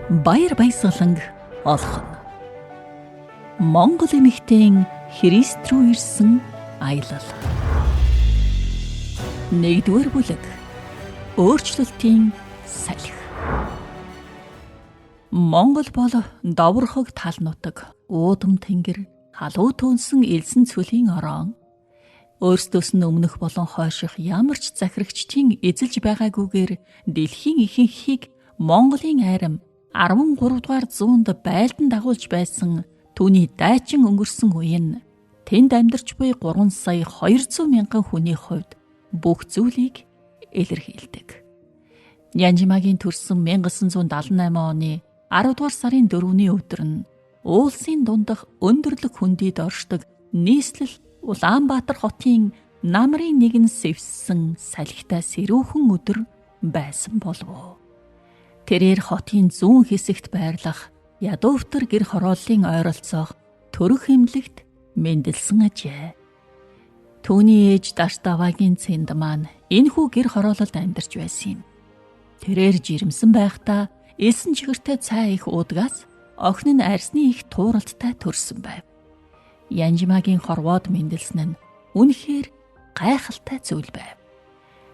Баяр баясгаланг олхон. Монгол эмэгтэйн Христ рүү ирсэн аялал. 1-р бүлэг. Өөрчлөлтийн салхи. Монгол бол доврохог тал нутаг, уудам тэнгэр, халуун төөнсөн элсэн цөлийн орон. Өөрсдөөс нь өмнөх болон хойших ямар ч захирагчдын эзэлж байгаагүйгээр дэлхийн ихэнхийг Монголын айрам 13 дугаар зуунд байлдан дагуулж байсан түүний дайчин өнгөрсөн үе нь тэнд амьдарч буй 3 сая 200 мянган хүний хувьд бүх зүйлийг илэрхийлдэг. Янжмаагийн төрсөн 1978 оны 10 дугаар сарын 4-ний өдөр нь уулсын дундах өндөрлөг хүндийд оршдог нийслэл Улаанбаатар хотын намрын нэгэн сэвссэн салхитай сэрүүхэн өдөр байсан болов. Тэрээр хотын зүүн хэсэгт байрлах ядуувтар гэр хорооллын ойролцоох төрөх эмнэлэгт мэндэлсэн ажээ. Түүний ээж Даштавагийн цэнд маань энэхүү гэр хороололд амьдарч байсан юм. Тэрээр жирэмсэн байхдаа элсэн чихэртэй цай их уудгаас охин нь арсны их тууралттай төрсөн байв. Янжмаагийн хорвоод мэндэлсэн нь үнэхээр гайхалтай зүйл байв.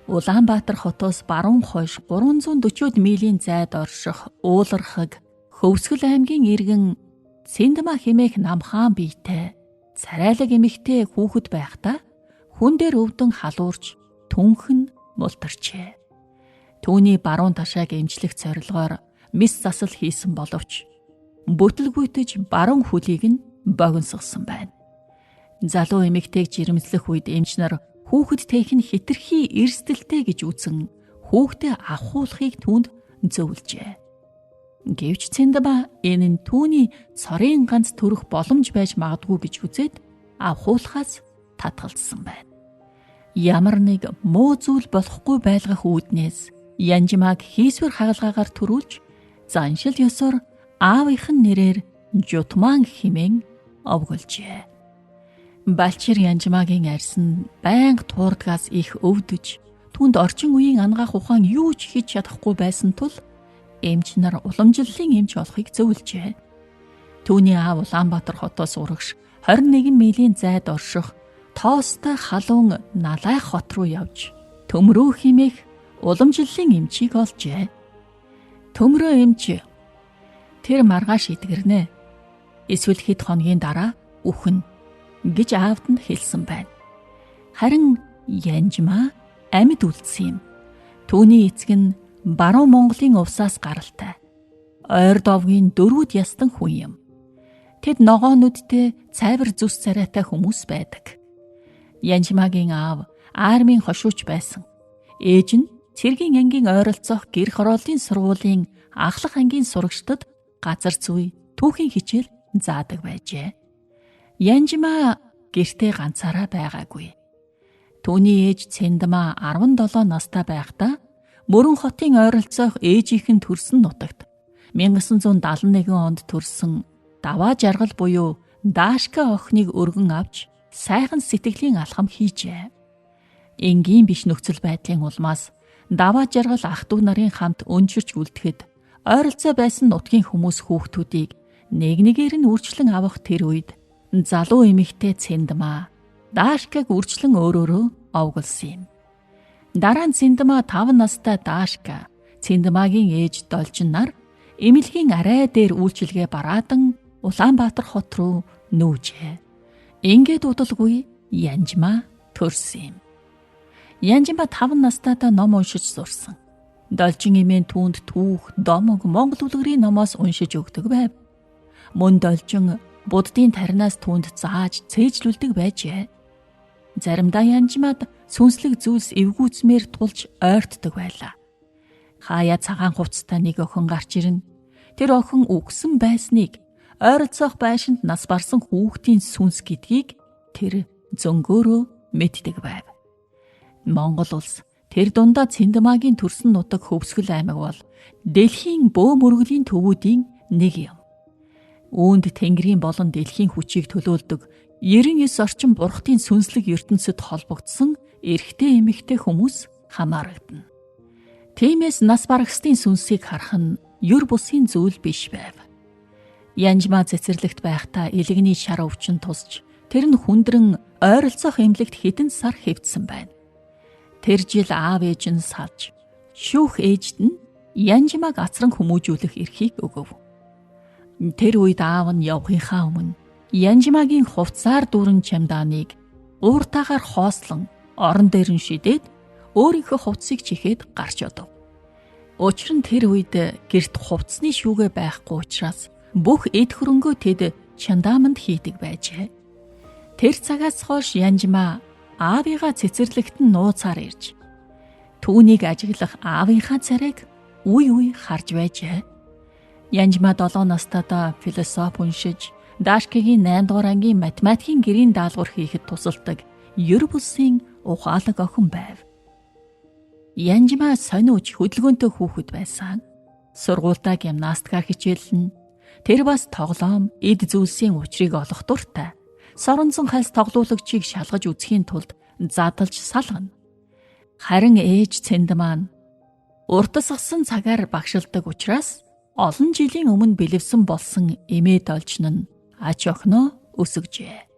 Улаанбаатар хотоос баруун хойш 340 милийн зайд орших уулархаг Хөвсгөл аймгийн иргэн Цэндмаа хэмээх намхаан биетэй царайлаг эмэгтэй хүүхэд байхдаа хүн дээр өвдөн халуурч түнхэн мултарчээ. Түүний баруун ташааг эмчлэх зорилгоор мис засал хийсэн боловч бүтлгүйтэж баруун хөлийг нь богиносгосон байна. Залуу эмэгтэйг жирэмслэх үед эмч нар хүүхэдтэйх нь хэтэрхий эрсдэлтэй гэж үзэн хүүхдээ авахуулахыг түүнд зөвлөжээ. Гэвч Цэндмаа энэ нь түүний цорын ганц төрөх боломж байж магадгүй гэж үзээд авахуулахаас татгалзсан байна. Ямар нэг муу зүйл болохгүй байлгах үүднээс Янжмааг хийсвэр хагалгаагаар төрүүлж заншил ёсоор аавынх нь нэрээр Жутман хэмээн овголжээ. Балчир Янжмаагийн арьс нь байнга туурдгаас их өвдөж түүнд орчин үеийн ангаах ухаан юу ч хийж чадахгүй байсан тул эмч нар уламжлалын эмч болохыг зөвлөжээ. Түүний аав Улаанбаатар хотоос урагш 21 милийн зайд орших тоостой халуун Налай хот руу явж Төмрөө хэмээх уламжлалын эмчийг олжээ. Төмрөө эмч тэр маргааш идгэрнэ. Эсвэл хэд хоногийн дараа үхэн гэж аавд нь хэлсэн байна. Харин Янжмаа амьд үлдсэн юм. Түүний эцэг нь баруун Монголын увсаас гаралтай. Ойр довгийн 4-д ястан хүн юм. Тэд ногоонуудтэй цайвар зүс царайтай хүмүүс байдаг. Янжмаагийн аав армийн хошууч байсан. Ээж нь Цэргийн ангийн ойролцоох гэр хорооллын сургуулийн ахлах ангийн сурагчдад газар зүй, түүхийн хичээл заадаг байжээ. Янжмаа гэртээ ганцаараа байгаагүй. Түүний ээж Цэндмаа 17 настай байхдаа Мөрөн хотын ойролцоох ээжийнх нь төрсөн нутагт 1971 онд төрсөн Даваа жаргал буюу Даашка охиныг өргөн авч сайхан сэтгэлийн алхам хийжээ. Энгийн биш нөхцөл байдлын улмаас Даваа жаргал ах トゥ нарын хамт өнчирч үлдэхэд ойролцоо байсан нутгийн хүмүүс хүүхдүүдийг нэг нэгээр нь үрчлэн авах тэр үед залуу эмэгтэй Цэндмаа Даашкаг үрчлэн өөрөөрөө овголсон юм. Дараа нь Цэндмаа 5 настай Даашка Цэндмаагийн ээж Должин нар эмнэлгийн арай дээр үйлчилгээ бараадан Улаанбаатар хот руу нүүжээ. Ингээд удалгүй Янжмаа төрсөн юм. Янжмаа 5 настайдаа ном уншиж сурсан. Должин эмээн түүнд түүх, домог, монгол үлгэрийн номоос уншиж өгдөг байв. Мөн Должин буддын таринаас түүнд зааж цээжлүүлдэг байжээ. Заримдаа Янжмаад сүнслэг зүйлс эвгүүцмээр тулж ойртдог байлаа. Хаяа цагаан хувцастай нэг охин гарч ирнэ. Тэр охин үгсэн байсныг ойролцоох байшинд нас барсан хүүхдийн сүнс гэдгийг тэр зөнгөөрөө мэддэг байв. Монгол улс тэр дундаа Цэндмаагийн төрсөн нутаг Хөвсгөл аймаг бол дэлхийн бөө мөргөлийн төвүүдийн нэг юм. Үүнд Тэнгэрийн болон дэлхийн хүчийг төлөөлдөг 99 орчим бурхтын сүнслэг ертөнцид холбогдсон эрэгтэй эмэгтэй хүмүүс хамаарагдана. Тиймээс нас барагсдын сүнсийг харах нь ёр бусын зүйл биш байв. Янжмаа цэцэрлэгт байхдаа элэгний шар өвчин тусч тэр нь хүндрэн ойролцоох эмнэлэгт хэдэн сар хэвдсэн байна. Тэр жил аав ээж нь салж шүүх ээжд нь Янжмааг ацран хүмүүжүүлэх эрхийг өгөв. Тэр үед аав нь явахынхаа өмнө Янжмаагийн хувцаар дүүрэн чамдааныг ууртаагаар хоослон орон дээр нь шидээд өөрийнхөө хувцсыг чихээд гарч одов. Учир нь тэр үед гэрт хувцсны шүүгээ байхгүй учраас бүх эд хөрөнгөө тэд чандааманд хийдэг байжээ. Тэр цагаас хойш Янжмаа аавыгаа цэцэрлэгт нь нууцаар ирж түүнийг ажиглах аавынхаа царайг үе үе харж байжээ. Янжмаа 7 настайдаа философи уншиж Дашкигийн 8 дугаар ангийн математикийн гэрийн даалгавар хийхэд тусалдаг ёр бусын ухаалаг охин байв. Янжмаа сониуч хөдөлгөөнтэй хүүхэд байсан. Сургуультаа гимнастикаар хичээллэн тэр бас тоглоом, эд зүйлсийн учрыг олох дуртай. Соронзон хальс тоглуулагчийг шалгаж үзэхийн тулд задалж салгана. Харин ээж цэнд маань уртасгсан цагаар багшилдаг учраас олон жилийн өмнө бэлэвсэн болсон эмээд олжин нь ач охиноо өсгөжээ.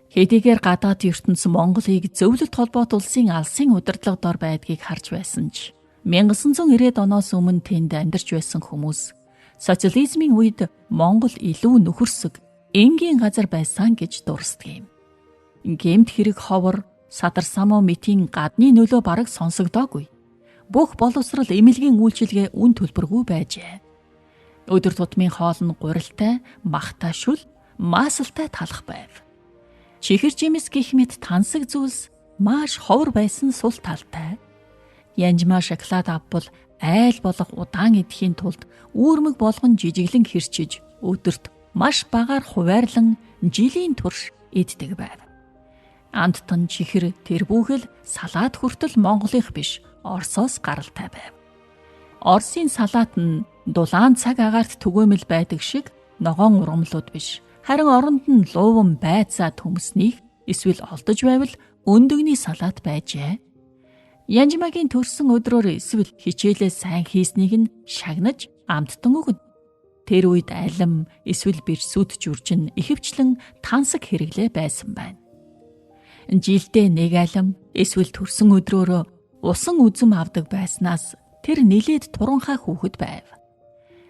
Хэдийгээр гадаад ертөнц Монголыг зөвлөлт холбоот улсын алсын удирдлага дор байдгийг харж байсан ч 1990-ад оноос өмнө тэнд амьдарч байсан хүмүүс социализмын үед Монгол илүү нөхөрсөг, энгийн газар байсан гэж дурсдаг юм. Гэмт хэрэг ховор, садар самуу митийн гадны нөлөө бараг сонсогдоогүй. Бүх боловсрал эмнэлгийн үйлчилгээ үн төлбөргүй байжээ. Өдөр тутмын хоол нь гурилтай, махтай шүл, маасалтай талах байв. Чихэр жимс гэх мэт тансаг зүйлс маш ховор байсан сул талтай. Янжмаа шоколад авбал айл болох удаан идэхийн тулд үүрмэг болгон жижиглэн хэрчиж өдөрт маш багаар хуваарлан жилийн турш иддэг байв. Андтан чихэр тэр бүхэл салаад хүртэл Монголынх биш, Оросоос гаралтай байв. Оросын салаат нь дулаан цаг агаарт түгээмэл байдаг шиг ногоон ургамлууд биш, харин оронд нь лууван байцаа төмснийг эсвэл олдож байвал өндөгний салаат байжээ. Янжмаагийн төрсөн өдрөөр эсвэл хичээлээ сайн хийснийг нь шагнаж амттан өгнө. Тэр үед алим эсвэл бэрсүүд журжин ихэвчлэн тансаг хэрэглээ байсан байна. Жилдээ нэг алим эсвэл төрсөн өдрөөрөө усан үзэм авдаг байснаас тэр нилээд туранхай хүүхэд байв.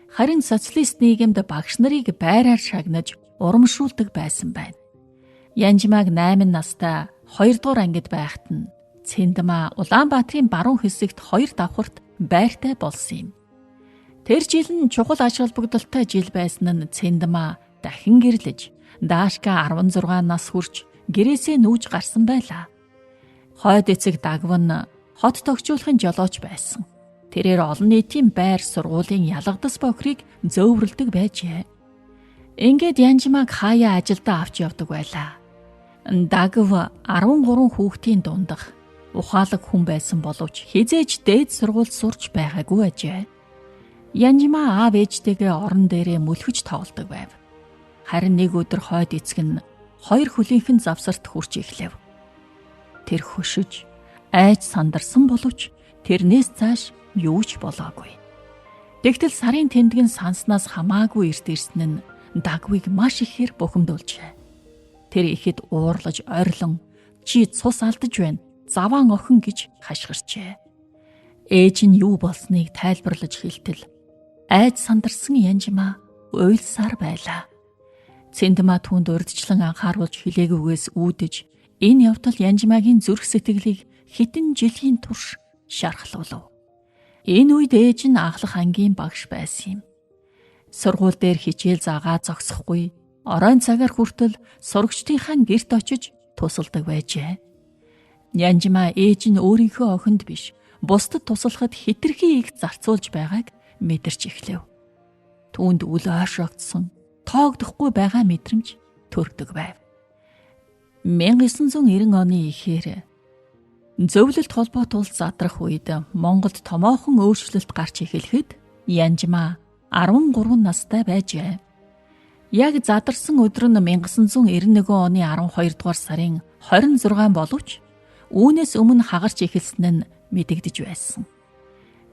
Харин социалист нийгэмд багш нарыг байраар шагнаж урамшуулдаг байсан байна. Янжмааг 8 настай 2 дугаар ангид байхад нь Цэндмаа Улаанбаатарын баруун хэсэгт 2 давхарт байртай болсон юм. Тэр жил нь чухал ач холбогдолтой жил байсан нь Цэндмаа дахин гэрлэж Даашка 16 нас хүрч гэрээсээ нүүж гарсан байлаа. Хойд эцэг Дагван хот тогтжуулахын жолооч байсан. Тэрээр олон нийтийн байр сургуулийн ялгадас бохирыг зөөврөлдөг байжээ. Ингээд Янжмааг хаяа ажилдаа авч явдаг байлаа. Дагв 13 хүүхдийн дундах ухаалаг хүн байсан боловч хизээж дээд сургуульд сурч байгаагүй ажээ. Янжмаа аав ээжтэйгээ орон дээрээ мөлхөж тоглодог байв. Харин нэг өдөр хойд эцэг нь 2 хөлийнхэн завсарт хүрч эхлэв. Тэр хөшөж, айж сандарсан боловч тэрнээс цааш юу ч болоогүй. Тэгтэл сарын тэмдгэн санснаас хамаагүй эрт ирсэн нь Дагвыг маш ихээр бухимдуулжээ. Тэр ихэд уурлаж ойрлон "Чи цус алдаж байна. Заваан охин" гэж хашгирчээ. Ээж нь юу болсныг тайлбарлаж хэлтэл айж сандарсан Янжмаа уйлсаар байлаа. Цэндмаа түүнд урьдчилан анхааруулж хэлээгүйгээс үүдэж энэ явдал Янжмаагийн зүрх сэтгэлийг хэдэн жилийн турш шархлуулав. Энэ үед ээж нь анхлах ангийн багш байсан юм. Сургууль дээр хичээл заагаа зогсохгүй, оройн цагаар хүртэл сурагчдынхаа гэрт очиж тусалдаг байжээ. Янжмаа ээж нь өөрийнхөө охинд биш, бусдад туслахад хэтэрхий их зарцуулж байгааг мэдэрч эхлэв. Түүнд үл ойшоогдсон, тоогдохгүй байгаа мэдрэмж төрдөг байв. 1990 оны эхээр зөвлөлт холбоот улс задрах үед Монголд томоохон өөрчлөлт гарч эхлэхэд Янжмаа 13 настай байжээ. Яг задарсан өдөр нь 1991 оны 12 дугаар сарын 26 боловч үүнээс өмнө хагарч эхэлсэн нь мэдэгдэж байсан.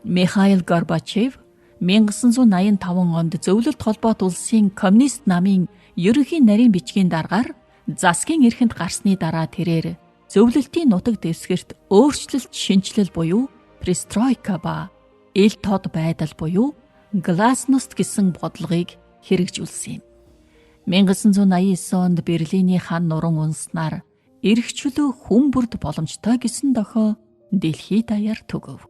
Михаил Горбачев 1985 онд Зөвлөлт холбоот улсын коммунист намын ерөнхий нарийн бичгийн даргаар засгийн эрхэнд гарсны дараа тэрээр зөвлөлтийн нутаг дэвсгэрт өөрчлөлт шинжилэл буюу перестройка ба ил тод байдал буюу гласност гэсэн бодлогыг хэрэгжүүлсэн юм. 1989 онд Берлиний хан нуран унснаар эрх чөлөө хүн бүрд боломжтой гэсэн дохио дэлхийд даяар төгөв.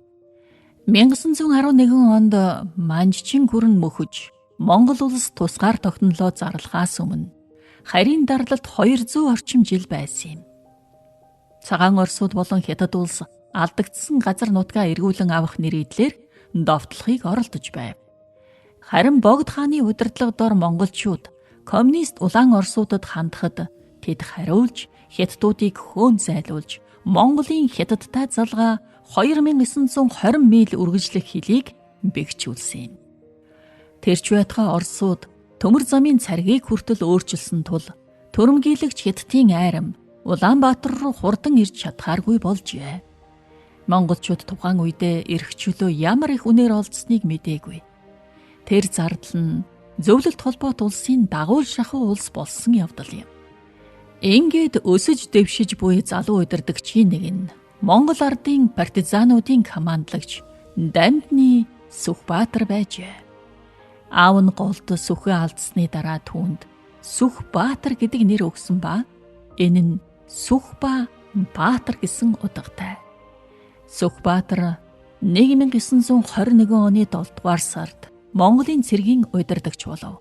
1911 онд Манжчин гүрэн мөхөж Монгол улс тусгаар тогтнолоо зарлахаас өмнө харийн дарлалт 200 орчим жил байсан юм. Цагаан Оросууд болон Хятад улс алдагдсан газар нутгаа эргүүлэн авах нэрийдлэр довтлохыг оролдож байв. Харин Богд хааны удирдлага дор монголчууд коммунист улаан Оросуудад хандахад тэд хариулж Хятадуудыг хөөн зайлуулж Монголын Хятадтай залгаа 2920 миль үргэлжлэх хилийг бэхжүүлсэн юм. Тэрч байтугай Оросууд төмөр замын царгийг хүртэл өөрчилсөн тул түрэмгийлэгч Хятадын айрам Улаанбаатар руу хурдан ирж чадхааргүй болжээ. Монголчууд тухайн үедээ эрх чөлөө ямар их үнээр олдсныг мэдээгүй. Тэр зардал нь Зөвлөлт холбоот улсын дагуул шахуу улс болсон явдал юм. Ингээд өсөж дэвшиж буй залуу удирдагчийн нэг нь Монгол ардын партизануудын командлагч Дамдны Сүхбаатар байжээ. Аав нь голд сүхээ алдсны дараа түүнд Сүхбаатар гэдэг нэр өгсөн ба энэ нь Сүхба Баатар гэсэн утгатай. Сүхбаатар 1921 оны 7 дугаар сард Монголын цэргийн удирдагч болов.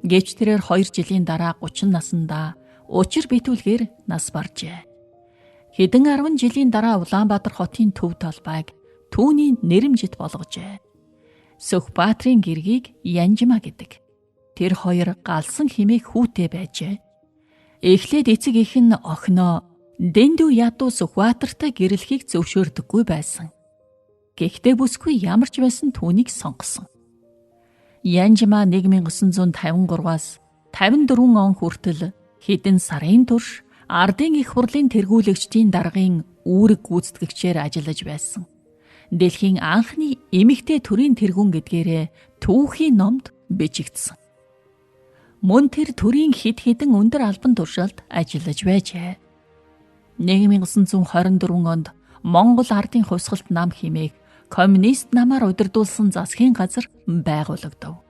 Гэвч тэрээр 2 жилийн дараа 30 наснда учир битүүлгээр нас баржээ. Хэдэн 10 жилийн дараа Улаанбаатар хотын төв талбайг түүний нэрэмжит болгожээ. Сүхбаатрын гэргийг Янжма гэдэг. Тэр хоёр галсан химээх хүүтэй байжээ. Эхлээд эцэг эх нь охиноо Дэндүү ядуу Сүхбаатартай гэрлэхийг зөвшөөрдөггүй байсан. Гэхдээ бүсгүй ямар ч байсан түүнийг сонгосон. Янжма 1953-аас 54 он хүртэл хэдэн сарын турш ардын их хурлын тэргүүлэгчдийн даргын үүрэг гүйцэтгэгчээр ажиллаж байсан. Дэлхийн анхны эмэгтэй төрийн тэргүүн гэдгээрээ түүхийн номд бичигдсэн. Мөн тэр төрийн хэд хэдэн өндөр албан тушаалд ажиллаж байжээ. 1924 онд Монгол ардын хувьсгалт нам хэмээх коммунист намаар удирдуулсан засгийн газар байгуулагдав.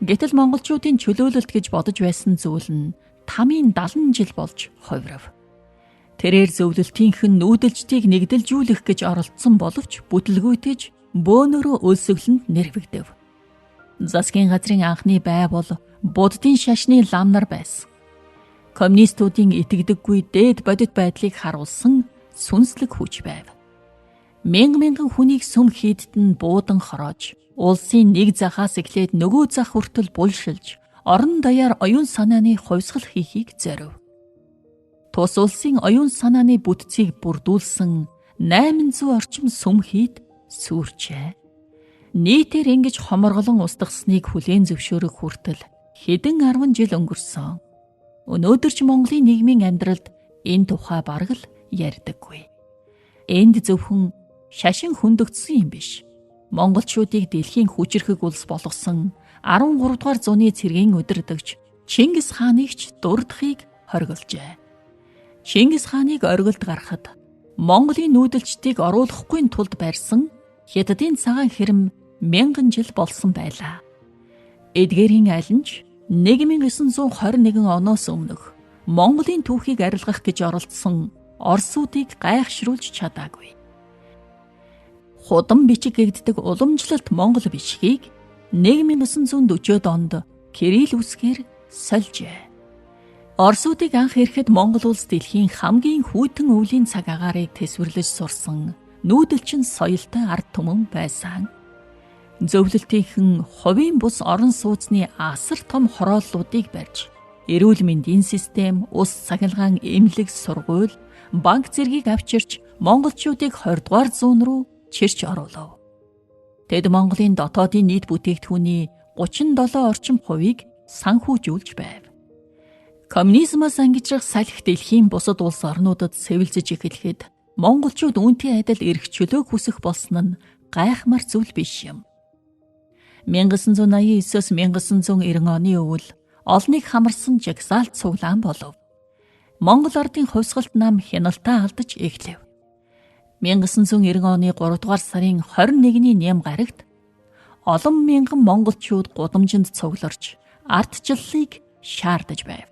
Гэтэл монголчуудын чөлөөлөлт гэж бодож байсан зүйл нь тамийн 70 жил болж хувирав. Тэрээр зөвлөлтийнх нь нүүдэлчдийг нэгдэлжүүлэх гэж оролдсон боловч бүтлгүйтэж бөөнөрөө өлсөглөнд нэрвэгдэв. Засгийн газрын анхны бай бол буддын шашны лам нар байсан. Коммунистуудын итгэдэггүй дээд бодит байдлыг харуулсан сүнслэг хүч байв. Мянган хүнийг сүм хийдд нь буудан хороож, улсын нэг захаас эхлээд нөгөө зах хүртэл булшилж, орон даяар оюун санааны хувьсгал хийхийг зорив. Тус улсын оюун санааны бүтцийг бүрдүүлсэн 800 орчим сүм хийд сүрчээ. Нийтээр ингэж хоморголон устгасныг хүлээн зөвшөөрөх хүртэл хэдэн 10 жил өнгөрсөн. Өнөөдөр ч Монголын нийгмийн амьдралд энэ тухай бараг л ярьдаггүй. Энд зөвхөн шашин хөндөгдсөн юм биш. Монголчуудыг дэлхийн хүчирхэг улс болгосон 13 дугаар зууны цэргийн удирдагч Чингис хааныг ч дурдахыг хоригложээ. Чингис хааныг оргилд гарахад Монголын нүүдэлчдийг оруулахгүй тулд барьсан Хятадын цагаан хэрэм 1000 жил болсон байлаа. Эдгээрийн алинч 1921 оноос өмнөх Монголын түүхийг арилгах гэж оролдсон Оросуудыг гайхшруулж чадаагүй. Худам бичиг гэгддэг уламжлалт Монгол бичгийг 1940-од онд Кирилл үсгээр сольжээ. Оросуудыг анх ирэхэд Монгол улс дэлхийн хамгийн хүйтэн өвлийн цаг агаарыг тэсвэрлэж сурсан нүүдэлчин соёлтой ард түмэн байсан. Зөвлөлтийнхэн хувийн бус орон сууцны асар том хорооллуудыг барьж, эрүүл мэндийн систем, ус цахилгаан, эмнэлэг, сургууль, банк зэргийг авчирч монголчуудыг 20 дугаар зуун руу чирч оруулав. Тэд Монголын дотоодын нийт бүтээгдэхүүний 37 орчим хувийг санхүүжүүлж байв. Коммунизмоос ангижрах салхи дэлхийн бусад улс орнуудад сэвэлзэж эхлэхэд монголчууд үүнтэй адил эрх чөлөө хүсэх болсон нь гайхмар зүйл биш юм. 1989-с 1990 оны өвөл олныг хамарсан жагсаалт цуглаан болов. Монгол ардын хувьсгалт нам хяналтаа алдаж эхлэв. 1990 оны 3 дугаар сарын 21-ний нэм гарагт олон мянган монголчууд гудамжинд цугларч ардчлалыг шаардаж байв.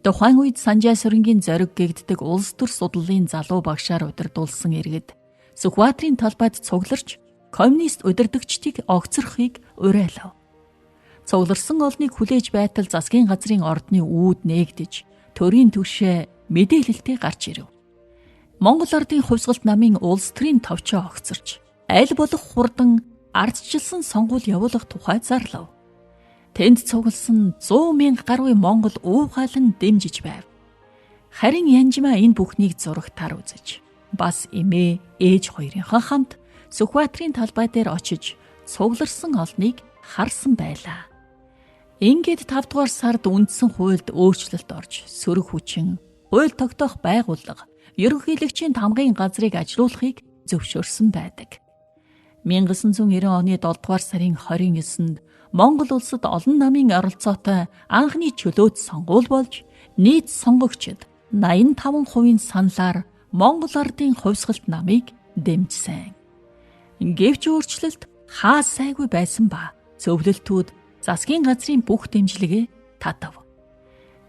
Тухайн үед Санжай Сүрэнгийн зориг гэгддэг улс төр судлалын залуу багшаар удирдуулсан иргэд Сүхбаатарын талбайд цугларч коммунист удирдагчдыг огцорхыг уриалав. Цугларсан олныг хүлээж байтал засгийн газрын ордны үүд нээгдэж төрийн түвшээ мэдээлэлтэй гарч ирэв. Монгол ардын хувьсгалт намын улс төрийн товчоо огцорч аль болох хурдан ардчилсан сонгуул явуулах тухай зарлав. Тэнд цугласан 100 мянга гаруй монгол уухайлан дэмжиж байв. Харин Янжмаа энэ бүхнийг зурагтаар үзэж бас эмээ ээж хоёрынхоо хамт Сүхбаатарын талбай дээр очиж цугларсан олныг харсан байлаа. Ингээд 5 дугаар сард үндсэн хуульд өөрчлөлт орж сөрөг хүчин, хууль тогтоох байгууллага, ерөнхийлөгчийн тамгын газрыг ажилуулахыг зөвшөөрсөн байдаг. 1990 оны 7 дугаар сарын 29-нд Монгол улсад олон намын оролцоотой анхны чөлөөт сонгуул болж нийт сонгогчид 85% саналаар Монгол ардын хувьсгалт намыг дэмжсэн. Гэвч өөрчлөлт хаа сайгүй байсан ба зөвлөлтүүд засгийн газрын бүх дэмжлэгээ татав.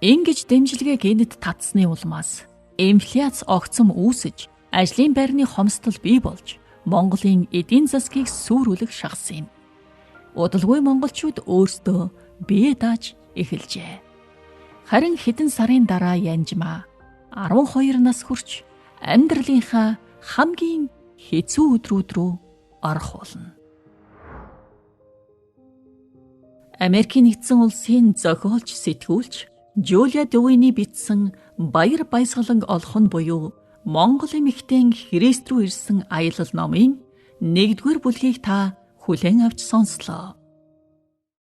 Ингэж дэмжлэгээ гэнэт татсны улмаас инфляц огцом үүсэж ажлын байрны хомсдол бий болж Монголын эдийн засгийг сүрүүлэх шахсан юм. Удалгүй монголчууд өөрсдөө бие дааж эхэлжээ. Харин хэдэн сарын дараа Янжмаа 12 нас хүрч амьдралынхаа хамгийн хэцүү өдрүүд рүү орох болно. Америкийн нэгдсэн улсын зохиолч сэтгүүлч Жулия Дewey-ний бичсэн Баяр баясгалан олхон буюу Монгол эмэгтэйн Христ рүү ирсэн аялал номын 1-р бүлгийг та хүлээн авч сонслоо.